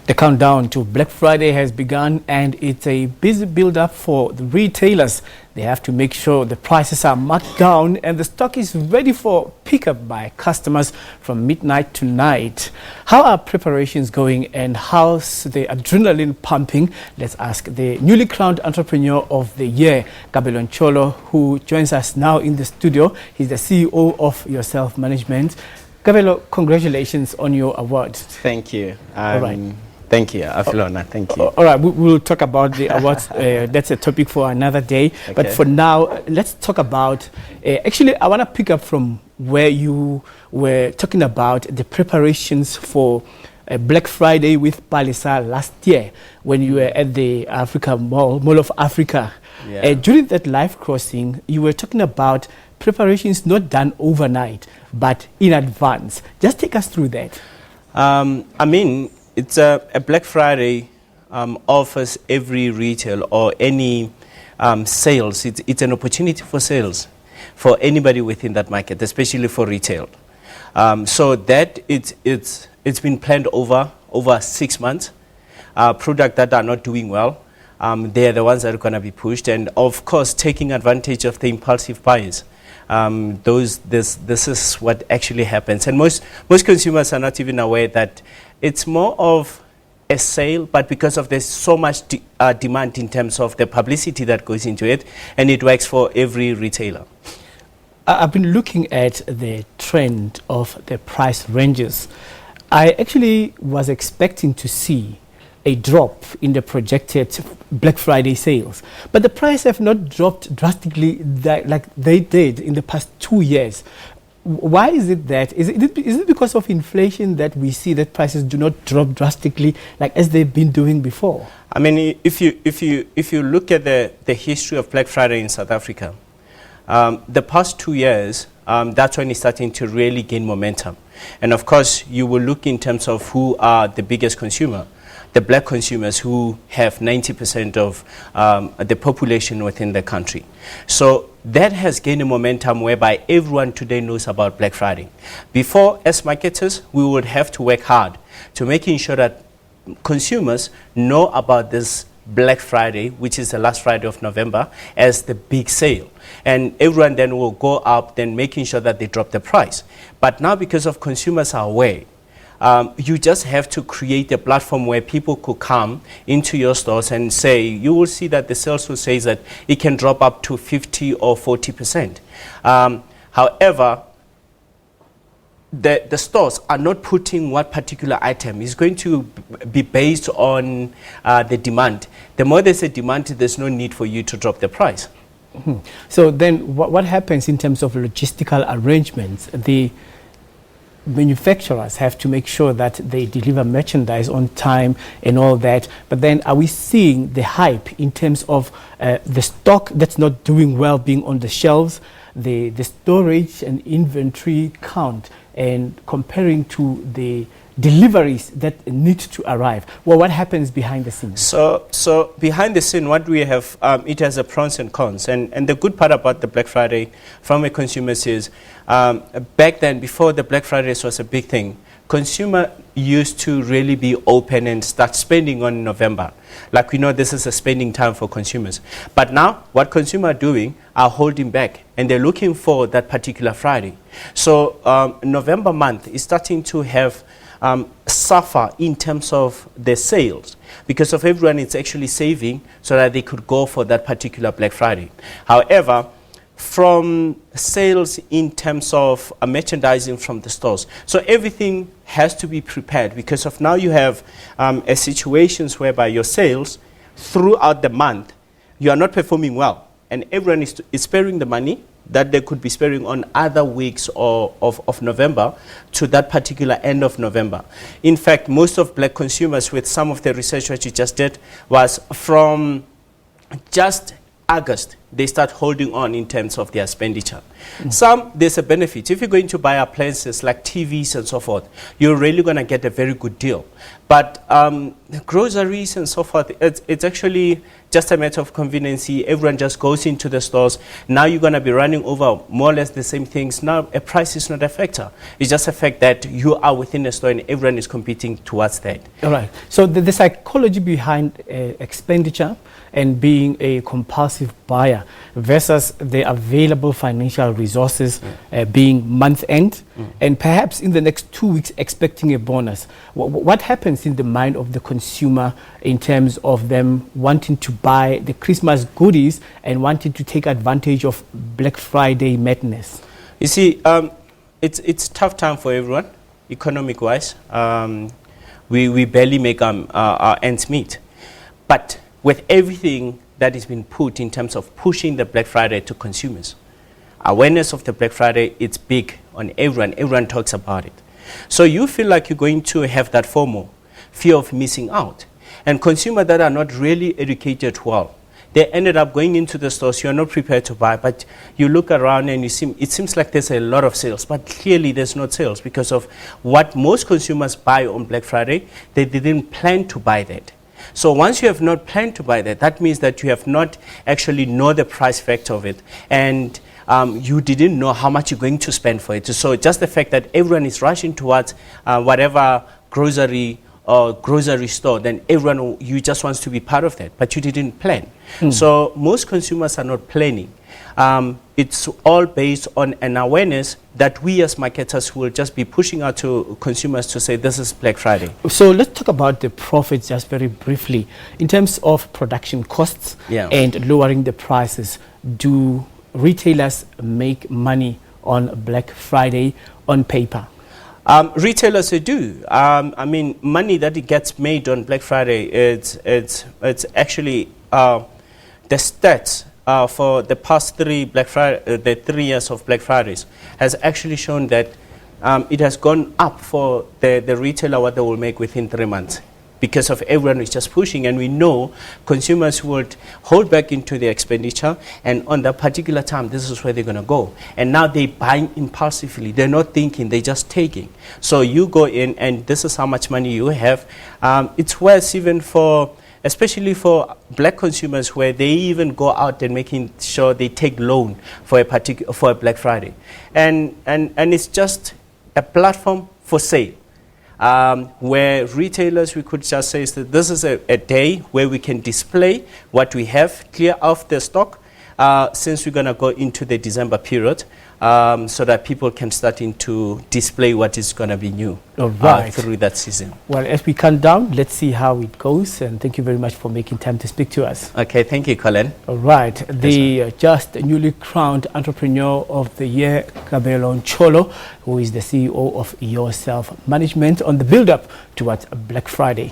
The countdown to Black Friday has begun, and it's a busy build-up for the retailers. They have to make sure the prices are marked down and the stock is ready for pickup by customers from midnight to night. How are preparations going and how's the adrenaline pumping? Let's ask the newly crowned Entrepreneur of the Year, Kabelo Ncholo, who joins us now in the studio. He's the CEO of Your Self Management. Kabelo, congratulations on your award. Thank you. All right. Thank you, Afilona. Thank you. All right, we'll talk about the awards. That's a topic for another day. Okay. But for now, let's talk about... actually, I want to pick up from where you were talking about the preparations for Black Friday with Palisa last year when you were at the Africa Mall of Africa. Yeah. During that live crossing, you were talking about preparations not done overnight, but in advance. Just take us through that. It's a Black Friday offers every retail or any sales. It's an opportunity for sales for anybody within that market, especially for retail. So that it's been planned over 6 months. Products that are not doing well, they're the ones that are going to be pushed, and of course taking advantage of the impulsive buyers. This is what actually happens, and most consumers are not even aware that it's more of a sale, but because of there's so much demand in terms of the publicity that goes into it, and it works for every retailer. I've been looking at the trend of the price ranges. I actually was expecting to see a drop in the projected Black Friday sales, but the price have not dropped drastically like they did in the past 2 years. Why is it that? Is it because of inflation that we see that prices do not drop drastically like as they've been doing before? I mean, if you look at the history of Black Friday in South Africa, the past 2 years, that's when it's starting to really gain momentum. And of course, you will look in terms of who are the biggest consumer. The black consumers who have 90% of the population within the country. So that has gained a momentum whereby everyone today knows about Black Friday. Before, as marketers, we would have to work hard to making sure that consumers know about this Black Friday, which is the last Friday of November, as the big sale. And everyone then will go up, then making sure that they drop the price. But now because of consumers are aware, you just have to create a platform where people could come into your stores and say, you will see that the sales will say that it can drop up to 50 or 40%. However, the stores are not putting what particular item is going to be based on the demand. The more there's a demand, there's no need for you to drop the price. Mm-hmm. So then what happens in terms of logistical arrangements? The manufacturers have to make sure that they deliver merchandise on time and all that, but then are we seeing the hype in terms of the stock that's not doing well being on the shelves, the storage and inventory count, and comparing to the deliveries that need to arrive? Well, what happens behind the scenes? So behind the scene, what we have, it has a pros and cons. And the good part about the Black Friday from a consumer is, back then, before the Black Fridays was a big thing, consumer used to really be open and start spending on November. Like we know this is a spending time for consumers. But now what consumers are doing are holding back and they're looking for that particular Friday. So November month is starting to have suffer in terms of the sales because of everyone is actually saving so that they could go for that particular Black Friday. However, from sales in terms of merchandising from the stores, so everything has to be prepared because of now you have a situations whereby your sales throughout the month you are not performing well, and everyone is sparing the money that they could be sparing on other weeks of November to that particular end of November. In fact, most of black consumers, with some of the research that you just did, was from just August they start holding on in terms of their expenditure. Some, there's a benefit. If you're going to buy appliances like TVs and so forth, you're really going to get a very good deal. But groceries and so forth, it's actually just a matter of convenience. Everyone just goes into the stores. Now you're going to be running over more or less the same things. Now a price is not a factor. It's just a fact that you are within a store and everyone is competing towards that. All right. So the psychology behind expenditure and being a compulsive buyer versus the available financial resources being month end and perhaps in the next 2 weeks expecting a bonus. What happens in the mind of the consumer in terms of them wanting to buy the Christmas goodies and wanting to take advantage of Black Friday madness? You see, it's tough time for everyone, economic-wise. We barely make our ends meet. But with everything that has been put in terms of pushing the Black Friday to consumers, awareness of the Black Friday, it's big on everyone. Everyone talks about it. So you feel like you're going to have that FOMO, fear of missing out. And consumers that are not really educated well, they ended up going into the stores. You're not prepared to buy, but you look around and it seems like there's a lot of sales, but clearly there's not sales because of what most consumers buy on Black Friday. They didn't plan to buy that. So once you have not planned to buy that, that means that you have not actually know the price factor of it, and you didn't know how much you're going to spend for it. So just the fact that everyone is rushing towards whatever grocery or grocery store, then everyone, you just wants to be part of that, but you didn't plan. So most consumers are not planning. It's all based on an awareness that we as marketers will just be pushing out to consumers to say this is Black Friday. So let's talk about the profits just very briefly. In terms of production costs and lowering the prices, do retailers make money on Black Friday on paper? Retailers, they do. I mean, money that it gets made on Black Friday, it's actually the stats for the past the 3 years of Black Fridays has actually shown that it has gone up for the retailer what they will make within 3 months, because of everyone is just pushing, and we know consumers would hold back into their expenditure, and on that particular time, this is where they're going to go. And now they're buying impulsively. They're not thinking, they're just taking. So you go in, and this is how much money you have. It's worse even for, especially for black consumers, where they even go out and making sure they take loan for a Black Friday. And it's just a platform for sale. Where retailers, we could just say that this is a day where we can display what we have, clear off the stock, since we're going to go into the December period, so that people can start to display what is going to be new through that season. Well, as we count down, let's see how it goes, and thank you very much for making time to speak to us. Okay, thank you, Colin. All right, the just newly crowned Entrepreneur of the Year, Kabelo Ncholo, who is the CEO of Yourself Management, on the build-up towards Black Friday.